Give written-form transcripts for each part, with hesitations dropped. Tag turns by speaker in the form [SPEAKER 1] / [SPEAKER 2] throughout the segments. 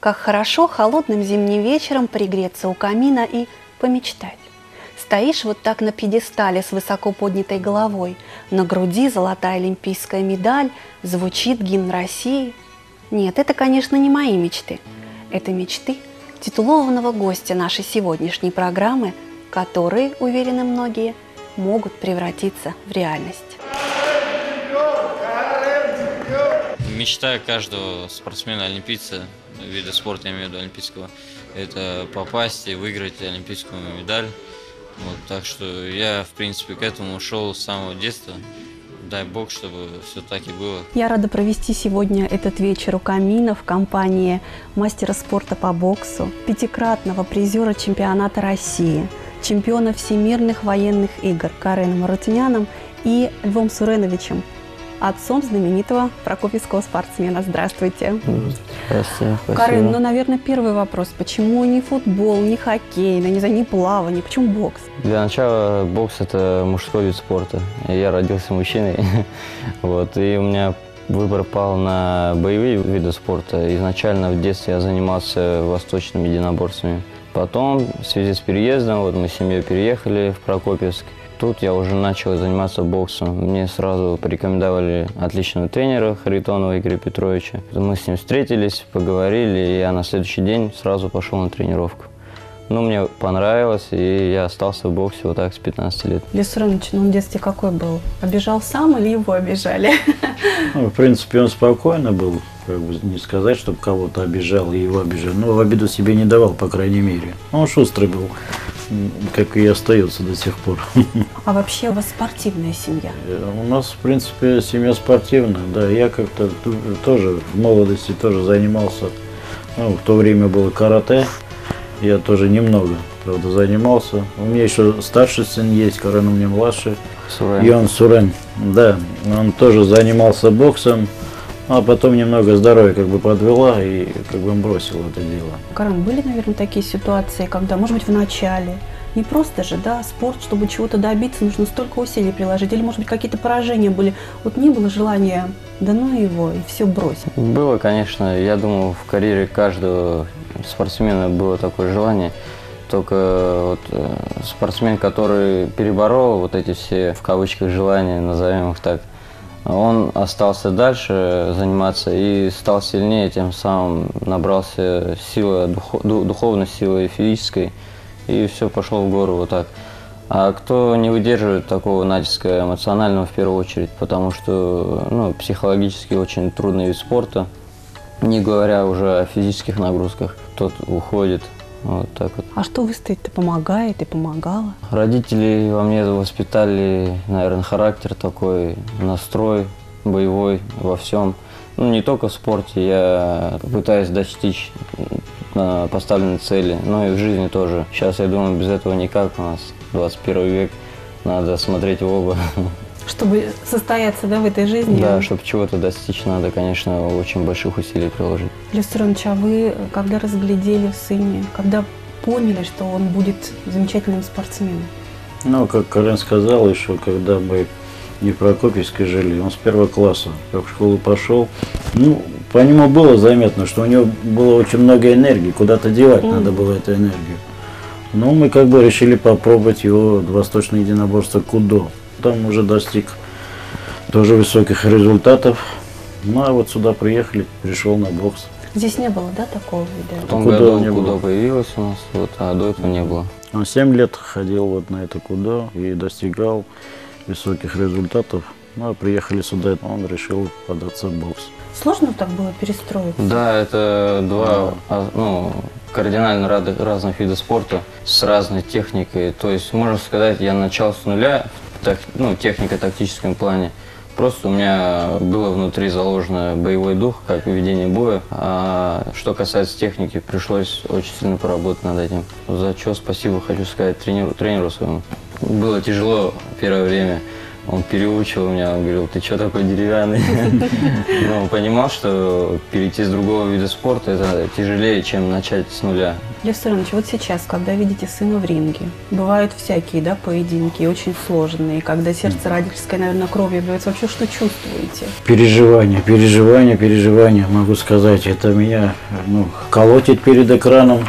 [SPEAKER 1] Как хорошо холодным зимним вечером пригреться у камина и помечтать. Стоишь вот так на пьедестале с высоко поднятой головой, на груди золотая олимпийская медаль, звучит гимн России. Нет, это, конечно, не мои мечты. Это мечты титулованного гостя нашей сегодняшней программы, которые, уверены многие, могут превратиться в реальность.
[SPEAKER 2] Мечта каждого спортсмена-олимпийца, вида спорта, я имею в виду олимпийского, это попасть и выиграть олимпийскую медаль. Вот, так что я, в принципе, к этому шел с самого детства. Дай бог, чтобы все так и было.
[SPEAKER 1] Я рада провести сегодня этот вечер у камина в компании мастера спорта по боксу, пятикратного призера чемпионата России, чемпиона всемирных военных игр Кареном Арутюняном и Львом Суреновичем, отцом знаменитого прокопьевского спортсмена. Здравствуйте.
[SPEAKER 3] Здравствуйте.
[SPEAKER 1] Карен, ну, наверное, первый вопрос. Почему не футбол, не хоккей, не знаю, не плавание? Почему бокс?
[SPEAKER 3] Для начала бокс – это мужской вид спорта. Я родился мужчиной, вот, и у меня выбор пал на боевые виды спорта. Изначально в детстве я занимался восточными единоборствами. Потом, в связи с переездом, вот мы с семьей переехали в Прокопьевск. Тут я уже начал заниматься боксом. Мне сразу порекомендовали отличного тренера Харитонова Игоря Петровича. Мы с ним встретились, поговорили, и я на следующий день сразу пошел на тренировку. Ну, мне понравилось, и я остался в боксе вот так с 15 лет.
[SPEAKER 1] Лев Суренович, ну, он в детстве какой был? Обижал сам или его обижали?
[SPEAKER 4] Ну, в принципе, он спокойно был. Как бы не сказать, чтобы кого-то обижал и его обижал. Но в обиду себе не давал, по крайней мере. Он шустрый был, как и остается до сих пор.
[SPEAKER 1] А вообще у вас спортивная семья?
[SPEAKER 4] У нас, в принципе, семья спортивная. Да, я как-то тоже в молодости тоже занимался. Ну, в то время было карате. Я тоже немного, правда, занимался. У меня еще старший сын есть, Карен у меня младший.
[SPEAKER 3] Сурен.
[SPEAKER 4] И он Сурен. Да, он тоже занимался боксом. А потом немного здоровье как бы подвела и как бы бросил это дело.
[SPEAKER 1] Карен, были, наверное, такие ситуации, когда, может быть, в начале, не просто же, да, спорт, чтобы чего-то добиться, нужно столько усилий приложить, или, может быть, какие-то поражения были, вот не было желания, да ну его, и все бросить?
[SPEAKER 3] Было, конечно, я думаю, в карьере каждого спортсмена было такое желание. Только вот спортсмен, который переборол вот эти все, в кавычках, желания, назовем их так, он остался дальше заниматься и стал сильнее, тем самым набрался силы, духовной силы и физической, и все пошло в гору вот так. А кто не выдерживает такого натиска эмоционального в первую очередь, потому что ну, психологически очень трудный вид спорта, не говоря уже о физических нагрузках, тот уходит. Вот так вот.
[SPEAKER 1] А что выстоять-то помогает и помогало?
[SPEAKER 3] Родители во мне воспитали, наверное, характер такой, настрой боевой во всем. Ну, не только в спорте, я пытаюсь достичь поставленной цели, но и в жизни тоже. Сейчас, я думаю, без этого никак, у нас 21 век, надо смотреть в оба.
[SPEAKER 1] Чтобы состояться, да, в этой жизни?
[SPEAKER 3] Да, чтобы чего-то достичь, надо, конечно, очень больших усилий приложить.
[SPEAKER 1] Лев Суренович, а вы когда разглядели в сыне, когда поняли, что он будет замечательным спортсменом?
[SPEAKER 4] Ну, как Карен сказал еще, когда мы не в Прокопьевске жили, он с 1 класса, как в школу пошел, ну, по нему было заметно, что у него было очень много энергии, куда-то девать надо было эту энергию. Ну, мы как бы решили попробовать его восточное единоборство кудо. Там уже достиг тоже высоких результатов. Ну, а вот сюда приехали, пришел на бокс.
[SPEAKER 1] Здесь не было, да, такого вида?
[SPEAKER 3] В том году кудо появилось у нас, вот, а до этого не было.
[SPEAKER 4] Он 7 лет ходил вот на это кудо и достигал высоких результатов. Ну, а приехали сюда, он решил податься в бокс.
[SPEAKER 1] Сложно так было перестроиться?
[SPEAKER 3] Да, это два кардинально разных вида спорта с разной техникой. То есть, можно сказать, я начал с нуля, технико-тактическом плане. Просто у меня было внутри заложено боевой дух, как ведение боя. А что касается техники, пришлось очень сильно поработать над этим. За что спасибо хочу сказать тренеру своему. Было тяжело первое время. Он переучил меня, он говорил, ты что такой деревянный? Но он понимал, что перейти с другого вида спорта это тяжелее, чем начать с нуля.
[SPEAKER 1] Лев Суренович, вот сейчас, когда видите сына в ринге, бывают всякие, да, поединки, очень сложные, когда сердце родительское, наверное, кровью обливается, вообще что чувствуете?
[SPEAKER 4] Переживания, могу сказать, это меня колотит перед экраном,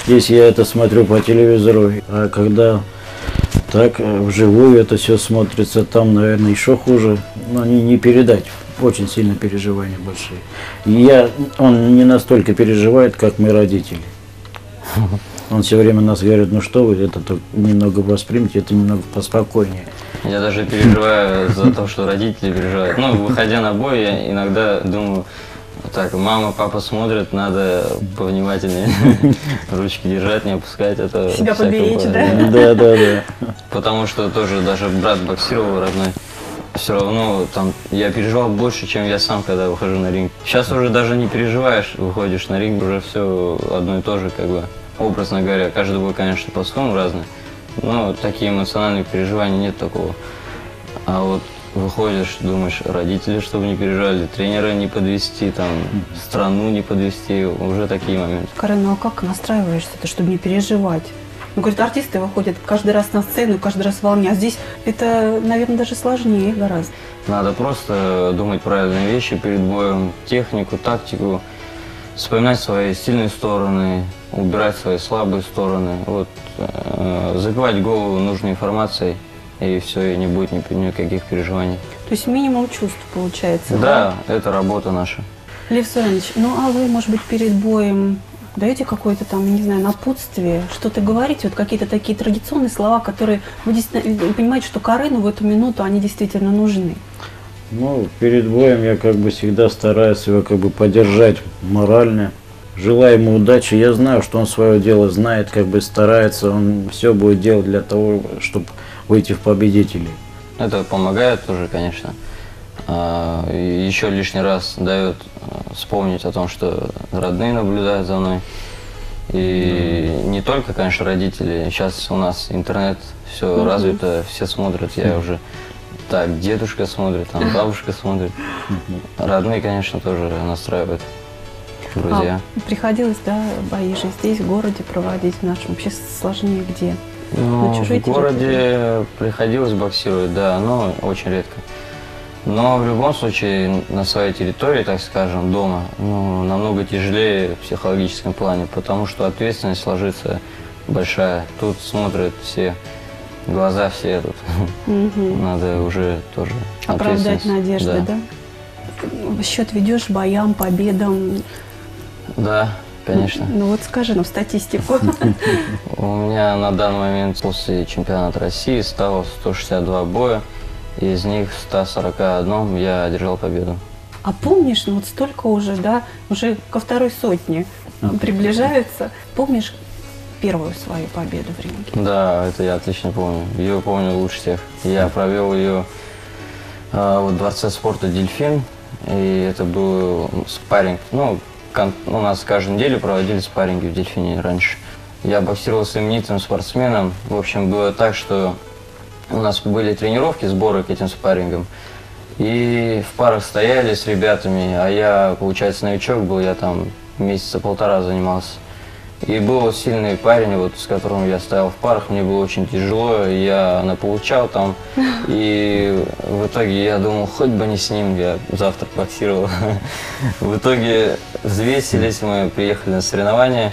[SPEAKER 4] если я это смотрю по телевизору, а когда так вживую это все смотрится, там, наверное, еще хуже, но не передать. Очень сильно переживания большие. И он не настолько переживает, как мы родители. Он все время нас говорит, ну что вы, это немного воспримите, это немного поспокойнее.
[SPEAKER 3] Я даже переживаю за то, что родители переживают. Ну, выходя на бой, я иногда думаю, так, мама, папа смотрят, надо повнимательнее ручки держать, не опускать. Это
[SPEAKER 1] себя поберечь, да?
[SPEAKER 4] Да.
[SPEAKER 3] Потому что тоже даже брат боксировал родной. Все равно там я переживал больше, чем я сам, когда выхожу на ринг. Сейчас уже даже не переживаешь, выходишь на ринг, уже все одно и то же, как бы, образно говоря. Каждый бой, конечно, по-своему разный, но такие эмоциональные переживания нет такого. А вот выходишь, думаешь, родители, чтобы не переживали, тренера не подвести, там, страну не подвести, уже такие моменты.
[SPEAKER 1] Карен, ну а как настраиваешься-то, чтобы не переживать? Ну, говорит, артисты выходят каждый раз на сцену, каждый раз в волне, а здесь это, наверное, даже сложнее гораздо.
[SPEAKER 3] Надо просто думать правильные вещи перед боем, технику, тактику, вспоминать свои сильные стороны, убирать свои слабые стороны, вот, забивать голову нужной информацией, и все, и не будет никаких переживаний.
[SPEAKER 1] То есть минимум чувств получается,
[SPEAKER 3] да? Да, это работа наша.
[SPEAKER 1] Лев Суренович, ну а вы, может быть, перед боем даете какое-то там, не знаю, напутствие, что-то говорите, вот какие-то такие традиционные слова, которые вы действительно понимаете, что Карену в эту минуту они действительно нужны?
[SPEAKER 4] Ну, перед боем я как бы всегда стараюсь его как бы поддержать морально. Желаю ему удачи. Я знаю, что он свое дело знает, как бы старается, он все будет делать для того, чтобы выйти в победителей.
[SPEAKER 3] Это помогает тоже, конечно. И еще лишний раз дает вспомнить о том, что родные наблюдают за мной. И не только, конечно, родители. Сейчас у нас интернет, все развито, все смотрят. Я уже так, дедушка смотрит, там бабушка смотрит. Родные, конечно, тоже настраивают. Друзья.
[SPEAKER 1] Приходилось, да, бои же здесь, в городе проводить, в нашем вообще сложнее где?
[SPEAKER 3] Ну, в городе приходилось боксировать, да, но очень редко. Но в любом случае на своей территории, так скажем, дома, намного тяжелее в психологическом плане, потому что ответственность ложится большая. Тут смотрят все, глаза все тут. Надо уже тоже
[SPEAKER 1] оправдать надежды, да? Счет ведешь боям, победам?
[SPEAKER 3] Да, конечно.
[SPEAKER 1] Ну вот скажи нам статистику.
[SPEAKER 3] У меня на данный момент после чемпионата России стало 162 боя. Из них в 141 я одержал победу.
[SPEAKER 1] А помнишь, ну вот столько уже, да, уже ко второй сотне приближается. Помнишь первую свою победу в ринге?
[SPEAKER 3] Да, это я отлично помню. Ее помню лучше всех. Я провел ее в Дворце спорта «Дельфин». И это был спарринг. Ну, у нас каждую неделю проводили спарринги в «Дельфине» раньше. Я боксировал с именитым спортсменом. В общем, было так, что у нас были тренировки, сборы к этим спаррингам. И в парах стояли с ребятами, а я, получается, новичок был, я там месяца полтора занимался. И был сильный парень, вот, с которым я стоял в парах, мне было очень тяжело, я наполучал там. И в итоге я думал, хоть бы не с ним, я завтра боксировал. В итоге взвесились, мы приехали на соревнования,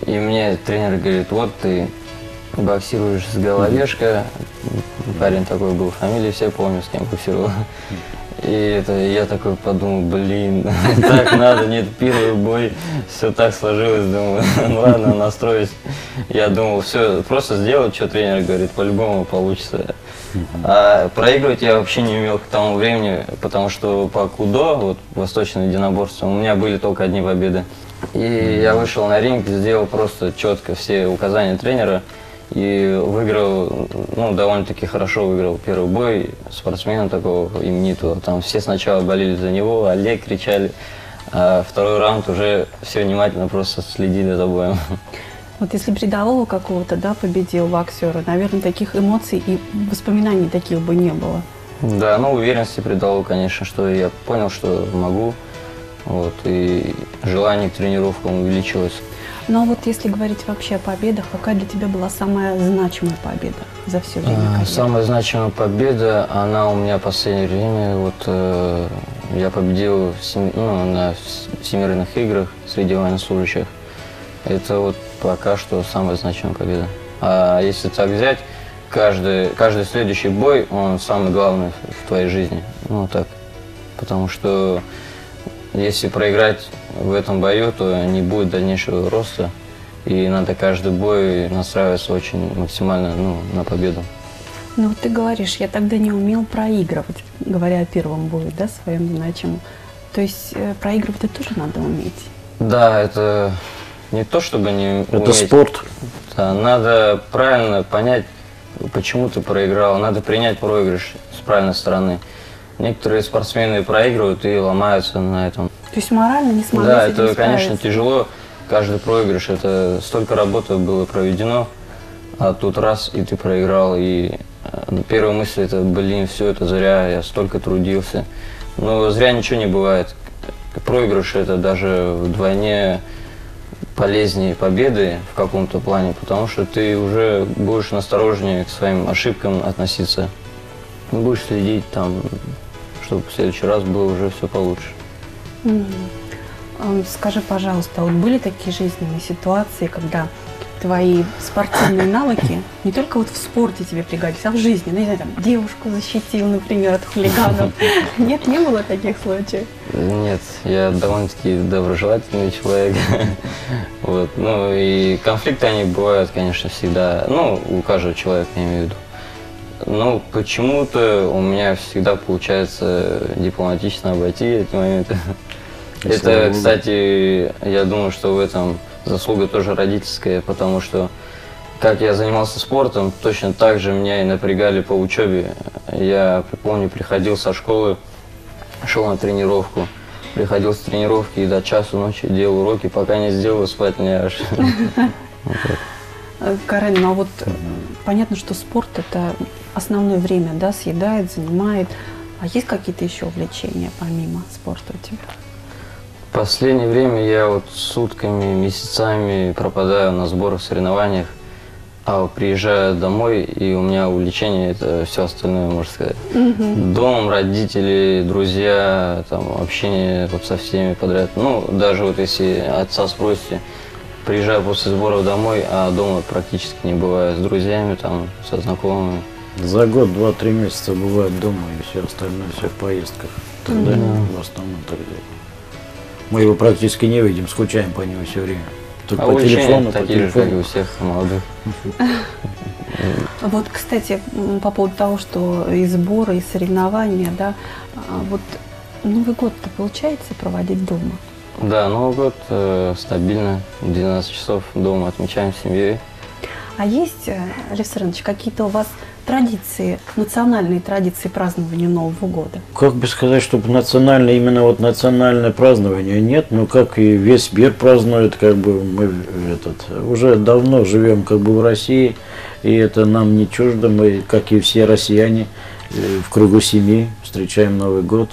[SPEAKER 3] и мне тренер говорит, вот ты боксируешь с Головешко, парень такой был, фамилию все помню, с кем боксировал. И я такой подумал, блин, так надо, нет, первый бой, все так сложилось, думаю, ну ладно, настроюсь. Я думал, все, просто сделать, что тренер говорит, по-любому получится. А проигрывать я вообще не умел к тому времени, потому что по кудо, вот восточное единоборство, у меня были только одни победы. И я вышел на ринг, сделал просто четко все указания тренера. И выиграл, довольно-таки хорошо выиграл первый бой спортсмена такого именитого. Там все сначала болели за него, Олег кричали, а второй раунд уже все внимательно просто следили за боем.
[SPEAKER 1] Вот если бы рядового какого-то, да, победил боксера, наверное, таких эмоций и воспоминаний таких бы не было.
[SPEAKER 3] Да, ну уверенности придало, конечно, что я понял, что могу. Вот, и желание к тренировкам увеличилось.
[SPEAKER 1] Ну а вот если говорить вообще о победах, какая для тебя была самая значимая победа за все время карьеры?
[SPEAKER 3] Самая значимая победа, она у меня в последнее время, вот я победил на Всемирных играх среди военнослужащих. Это вот пока что самая значимая победа. А если так взять, каждый следующий бой, он самый главный в твоей жизни. Ну так, потому что если проиграть в этом бою, то не будет дальнейшего роста. И надо каждый бой настраиваться очень максимально на победу.
[SPEAKER 1] Ну вот ты говоришь, я тогда не умел проигрывать, говоря о первом бою, да, своем значимом. То есть проигрывать-то тоже надо уметь.
[SPEAKER 3] Да, это не то, чтобы не
[SPEAKER 4] Это
[SPEAKER 3] уметь.
[SPEAKER 4] спорт.
[SPEAKER 3] Да, надо правильно понять, почему ты проиграл. Надо принять проигрыш с правильной стороны. Некоторые спортсмены проигрывают и ломаются на этом.
[SPEAKER 1] То есть морально не смогли
[SPEAKER 3] Да,
[SPEAKER 1] с этим
[SPEAKER 3] это, конечно,
[SPEAKER 1] справиться.
[SPEAKER 3] тяжело. Каждый проигрыш, это столько работы было проведено, а тут раз, и ты проиграл. И первая мысль это, блин, все это зря, я столько трудился. Но зря ничего не бывает. Проигрыш это даже вдвойне полезнее победы в каком-то плане, потому что ты уже будешь настороженнее к своим ошибкам относиться. Будешь следить там, чтобы в следующий раз было уже все получше.
[SPEAKER 1] Скажи, пожалуйста, вот были такие жизненные ситуации, когда твои спортивные навыки не только вот в спорте тебе пригодились, а в жизни? Ну, не знаю, там, девушку защитил, например, от хулиганов. Нет, не было таких случаев?
[SPEAKER 3] Нет, я довольно-таки доброжелательный человек. Вот. Ну и конфликты, они бывают, конечно, всегда. Ну, у каждого человека, я имею в виду. Но почему-то у меня всегда получается дипломатично обойти эти моменты. Это, кстати, я думаю, что в этом заслуга тоже родительская, потому что как я занимался спортом, точно так же меня и напрягали по учебе. Я помню, приходил со школы, шел на тренировку, приходил с тренировки и до часу ночи делал уроки, пока не сделал, спать не ляжешь.
[SPEAKER 1] Карен, ну а вот понятно, что спорт это основное время, да, съедает, занимает. А есть какие-то еще увлечения помимо спорта у тебя?
[SPEAKER 3] В последнее время я вот сутками, месяцами пропадаю на сборах, соревнованиях, а приезжаю домой, и у меня увлечение это все остальное, можно сказать. Дом, родители, друзья, там, общение вот со всеми подряд. Ну, даже вот если отца спросите, приезжаю после сборов домой, а дома практически не бываю с друзьями, там, со знакомыми.
[SPEAKER 4] За год 2-3 месяца бывает дома, и все остальное, все в поездках. Тогда в основном так делаем. Мы его практически не видим, скучаем по нему все время. Только по телефону,
[SPEAKER 3] такие же, как и у всех молодых.
[SPEAKER 1] Вот, кстати, по поводу того, что и сборы, и соревнования, да, вот Новый год-то получается проводить дома?
[SPEAKER 3] Да, Новый год стабильно, 12 часов дома отмечаем с семьей.
[SPEAKER 1] А есть, Лев Саранович, какие-то у вас традиции, национальные традиции празднования Нового года?
[SPEAKER 4] Как бы сказать, чтобы национальное, именно вот национальное празднование нет, но как и весь мир празднует, как бы мы уже давно живем как бы в России, и это нам не чуждо, мы, как и все россияне, в кругу семьи встречаем Новый год,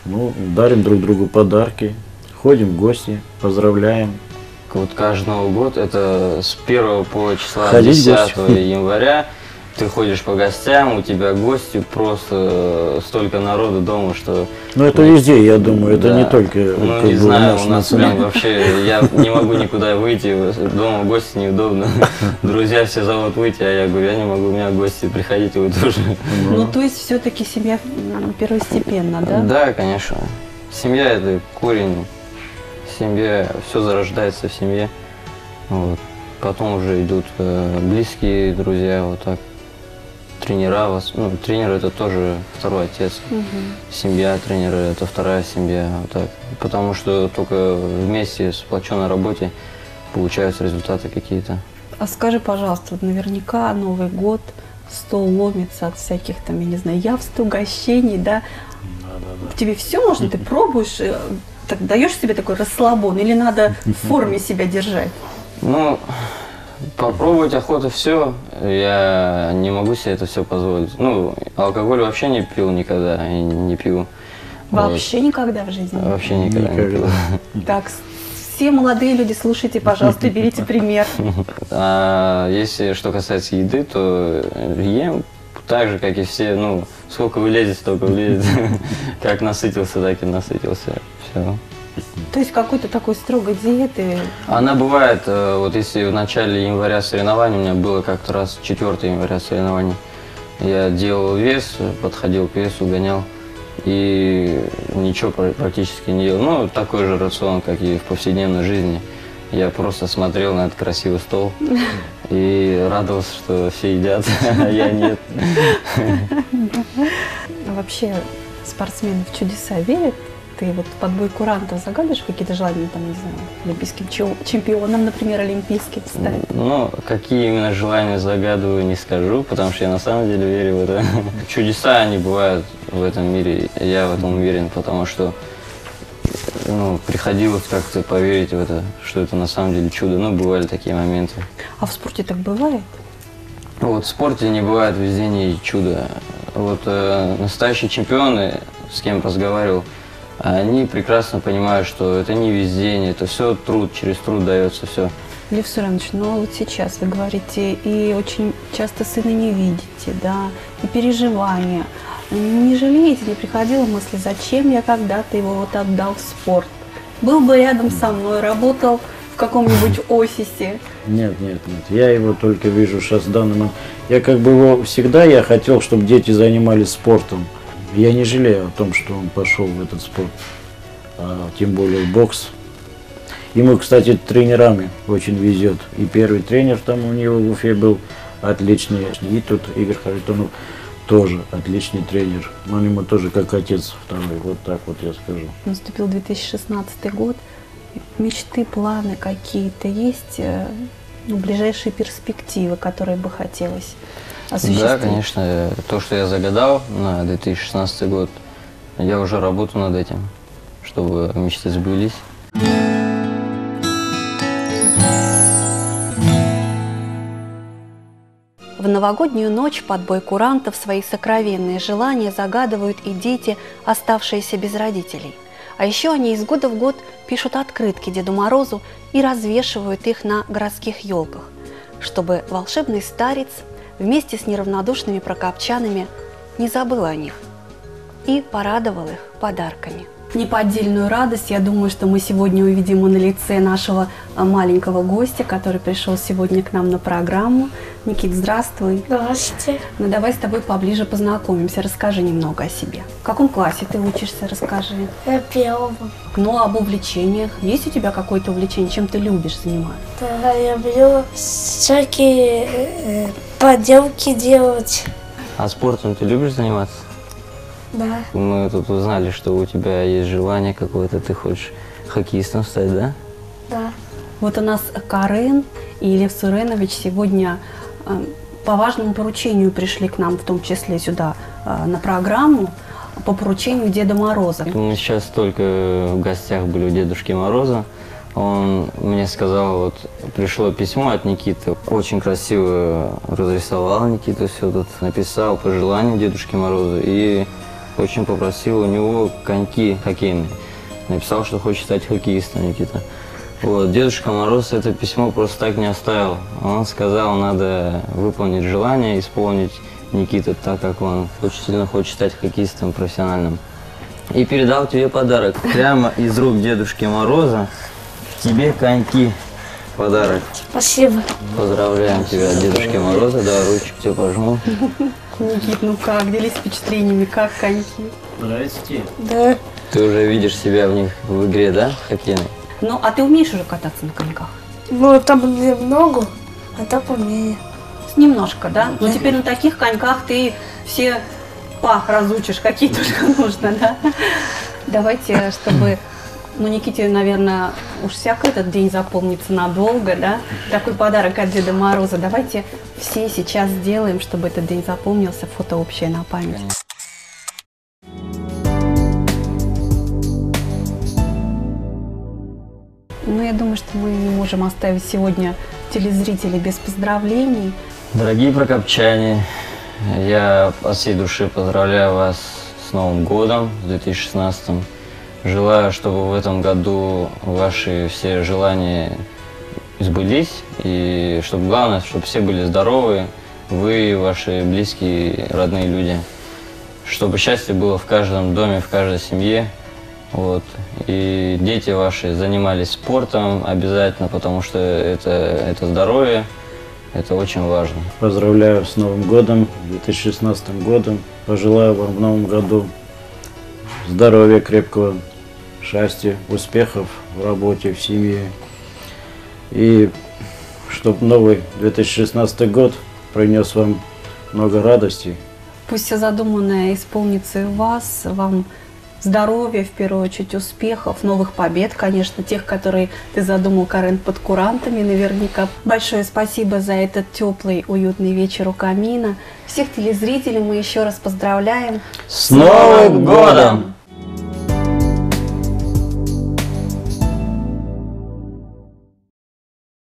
[SPEAKER 4] ну, дарим друг другу подарки, ходим в гости, поздравляем.
[SPEAKER 3] Вот каждый Новый год, это с 1 по числа
[SPEAKER 4] Ходить
[SPEAKER 3] 10 января, ты ходишь по гостям, у тебя гости, просто столько народу дома, что...
[SPEAKER 4] Ну это везде, я думаю, это
[SPEAKER 3] да.
[SPEAKER 4] не только...
[SPEAKER 3] Ну не знаю, у нас прям вообще, я не могу никуда выйти, дома в гости неудобно. Друзья все зовут выйти, а я говорю, я не могу, у меня гости, приходите вы тоже.
[SPEAKER 1] Ну, то есть все-таки семья первостепенно, да?
[SPEAKER 3] Да, конечно. Семья это корень. Семья, все зарождается в семье. Вот. Потом уже идут близкие друзья, вот так. Тренера, ну, тренер это тоже второй отец. Семья тренера это вторая семья, вот так. Потому что только вместе в сплоченной работе получаются результаты какие-то.
[SPEAKER 1] А скажи, пожалуйста, вот наверняка Новый год, стол ломится от всяких там, я не знаю, явств, угощений, да? Тебе все можно, ты пробуешь, так даешь себе такой расслабон или надо в форме себя держать?
[SPEAKER 3] Ну, Попробовать охота все. Я не могу себе это все позволить. Ну, алкоголь вообще не пил никогда и не пью.
[SPEAKER 1] Вообще никогда в жизни?
[SPEAKER 3] Вообще никогда не пил.
[SPEAKER 1] Так, все молодые люди, слушайте, пожалуйста, берите пример.
[SPEAKER 3] А если что касается еды, то ем так же, как и все. Ну, сколько влезет, столько влезет. Как насытился, так и насытился. Все.
[SPEAKER 1] То есть какой-то такой строгой диеты?
[SPEAKER 3] Она бывает, вот если в начале января соревнований, у меня было как-то раз 4 января соревнований, я делал вес, подходил к весу, гонял и ничего практически не ел. Ну, такой же рацион, как и в повседневной жизни. Я просто смотрел на этот красивый стол и радовался, что все едят, а я нет.
[SPEAKER 1] Вообще спортсмены в чудеса верят? Ты вот под бой курантов загадываешь какие-то желания, там, не знаю, олимпийским чемпионом, например, олимпийским стать?
[SPEAKER 3] Ну, какие именно желания загадываю, не скажу, потому что я на самом деле верю в это. Чудеса, они бывают в этом мире, я в этом уверен, потому что приходилось как-то поверить в это, что это на самом деле чудо. Ну, бывали такие моменты.
[SPEAKER 1] А в спорте так бывает?
[SPEAKER 3] Вот в спорте не бывает везде не чудо. Вот настоящие чемпионы, с кем разговаривал, они прекрасно понимают, что это не везение, это все труд, через труд дается все.
[SPEAKER 1] Лев Суранович, ну вот сейчас вы говорите, и очень часто сына не видите, да, и переживания. Не жалеете, не приходила мысль, зачем я когда-то его вот отдал в спорт? Был бы рядом со мной, работал в каком-нибудь офисе.
[SPEAKER 4] Нет. Я его только вижу сейчас в данный момент. Я как бы его всегда хотел, чтобы дети занимались спортом. Я не жалею о том, что он пошел в этот спорт, тем более в бокс. Ему, кстати, тренерами очень везет. И первый тренер там у него в Уфе был отличный. И тут Игорь Харитонов тоже отличный тренер. Он ему тоже как отец второй. Вот так вот я скажу.
[SPEAKER 1] Наступил 2016 год. Мечты, планы какие-то есть? Ближайшие перспективы, которые бы хотелось осуществить?
[SPEAKER 3] Да, конечно. То, что я загадал на 2016 год, я уже работаю над этим, чтобы мечты сбылись.
[SPEAKER 1] В новогоднюю ночь под бой курантов свои сокровенные желания загадывают и дети, оставшиеся без родителей. А еще они из года в год пишут открытки Деду Морозу и развешивают их на городских елках, чтобы волшебный старец вместе с неравнодушными прокопчанами не забыл о них и порадовал их подарками. Неподдельную радость, я думаю, что мы сегодня увидим на лице нашего маленького гостя, который пришел сегодня к нам на программу. Никит, здравствуй.
[SPEAKER 5] Здравствуйте.
[SPEAKER 1] Ну, давай с тобой поближе познакомимся. Расскажи немного о себе. В каком классе ты учишься, расскажи.
[SPEAKER 5] Я первым.
[SPEAKER 1] Ну, об увлечениях. Есть у тебя какое-то увлечение? Чем ты любишь заниматься?
[SPEAKER 5] Да, я люблю всякие поделки делать.
[SPEAKER 3] А спортом ты любишь заниматься?
[SPEAKER 5] Да.
[SPEAKER 3] Мы тут узнали, что у тебя есть желание какое-то, ты хочешь хоккеистом стать, да?
[SPEAKER 5] Да.
[SPEAKER 1] Вот у нас Карен и Лев Суренович сегодня по важному поручению пришли к нам, в том числе сюда, на программу, по поручению Деда Мороза.
[SPEAKER 3] Мы сейчас только в гостях были у Дедушки Мороза. Он мне сказал, вот пришло письмо от Никиты, очень красиво разрисовал Никита, все тут написал пожелания Дедушке Морозу и очень попросил у него коньки хоккейные. Написал, что хочет стать хоккеистом Никита. Вот, Дедушка Мороз это письмо просто так не оставил. Он сказал, надо выполнить желание, исполнить Никита, так как он очень сильно хочет стать хоккеистом профессиональным. И передал тебе подарок. Прямо из рук Дедушки Мороза тебе коньки. Подарок.
[SPEAKER 5] Спасибо.
[SPEAKER 3] Поздравляем тебя от Дедушки Мороза. Да, ручку тебе пожму.
[SPEAKER 1] Никит, ну как, делись впечатлениями, как коньки?
[SPEAKER 4] Здрасте.
[SPEAKER 5] Да.
[SPEAKER 3] Ты уже видишь себя в них в игре, да, хоккейной?
[SPEAKER 1] Ну, а ты умеешь уже кататься на коньках?
[SPEAKER 5] Ну, там немного, а так умею.
[SPEAKER 1] Немножко, да? Но теперь на таких коньках ты все разучишь, какие только нужно, да? Давайте, чтобы... Ну, Никите, наверное, уж всяко этот день запомнится надолго, да? Такой подарок от Деда Мороза. Давайте все сейчас сделаем, чтобы этот день запомнился. Фото общее на память. Ну, я думаю, что мы не можем оставить сегодня телезрителей без поздравлений.
[SPEAKER 3] Дорогие прокопчане, я от всей души поздравляю вас с Новым годом, с 2016. Желаю, чтобы в этом году ваши все желания сбылись, и чтобы главное, чтобы все были здоровы, вы, ваши близкие, родные люди. Чтобы счастье было в каждом доме, в каждой семье. Вот. И дети ваши занимались спортом обязательно, потому что это здоровье, это очень важно.
[SPEAKER 4] Поздравляю с Новым годом, 2016 годом. Пожелаю вам в Новом году здоровья крепкого, счастья, успехов в работе, в семье. И чтобы новый 2016 год принес вам много радости.
[SPEAKER 1] Пусть все задуманное исполнится и у вас, вам здоровья, в первую очередь, успехов, новых побед, конечно, тех, которые ты задумал, Карен, под курантами наверняка. Большое спасибо за этот теплый, уютный вечер у камина. Всех телезрителей мы еще раз поздравляем.
[SPEAKER 3] С Новым годом!